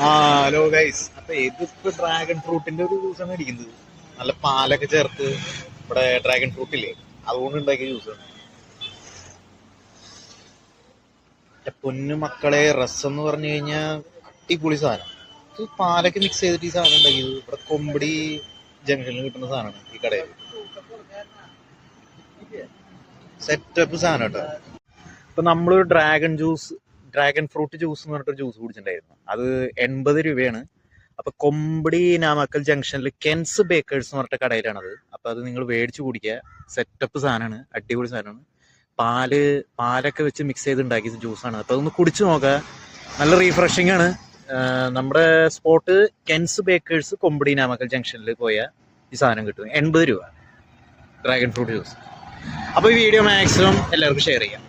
Hello guys. അപ്പൊ ഇതിപ്പോ dragon ഫ്രൂട്ടിന്റെ ഒരു ജ്യൂസാണ് അടിക്കുന്നത്. നല്ല പാലൊക്കെ ചേർത്ത് ഇവിടെ ഡ്രാഗൺ ഫ്രൂട്ട് ഇല്ലേ, അതുകൊണ്ട് ഉണ്ടാക്കിയ ജ്യൂസാണ്. പൊന്നു മക്കളെ, രസം എന്ന് പറഞ്ഞു കഴിഞ്ഞാൽ അടിപൊളി സാധനം. ഇത് പാലൊക്കെ മിക്സ് ചെയ്തിട്ട് ഈ സാധനം ഉണ്ടാക്കിയത് ഇവിടെ കൊമ്പടി ജംഗ്ഷനിൽ കിട്ടുന്ന സാധനമാണ്. ഈ കടയിൽ സെറ്റപ്പ് സാധനം കേട്ടോ. ഇപ്പൊ നമ്മളൊരു ഡ്രാഗൺ ഫ്രൂട്ട് ജ്യൂസ് എന്ന് പറഞ്ഞിട്ട് ജ്യൂസ് കുടിച്ചിട്ടുണ്ടായിരുന്നു. അത് 80 രൂപയാണ്. അപ്പൊ കൊമ്പടി നാമക്കൽ ജംഗ്ഷനിൽ കെൻസ് ബേക്കേഴ്സ് എന്ന് പറഞ്ഞിട്ട് കടയിലാണത്. അപ്പൊ അത് നിങ്ങൾ മേടിച്ച് കുടിക്കുക. സെറ്റപ്പ് സാധനമാണ്, അടിപൊളി സാധനമാണ്. പാലൊക്കെ വെച്ച് മിക്സ് ചെയ്ത് ഉണ്ടാക്കിയ ജ്യൂസാണ്. അപ്പൊ അതൊന്ന് കുടിച്ചു നോക്കുക, നല്ല റീഫ്രഷിംഗ് ആണ്. നമ്മുടെ സ്പോട്ട് കെൻസ് ബേക്കേഴ്സ്, കൊമ്പടി നാമക്കൽ ജംഗ്ഷനിൽ പോയാൽ ഈ സാധനം കിട്ടും. 80 രൂപ ഡ്രാഗൺ ഫ്രൂട്ട് ജ്യൂസ്. അപ്പോൾ ഈ വീഡിയോ മാക്സിമം എല്ലാവർക്കും ഷെയർ ചെയ്യാം.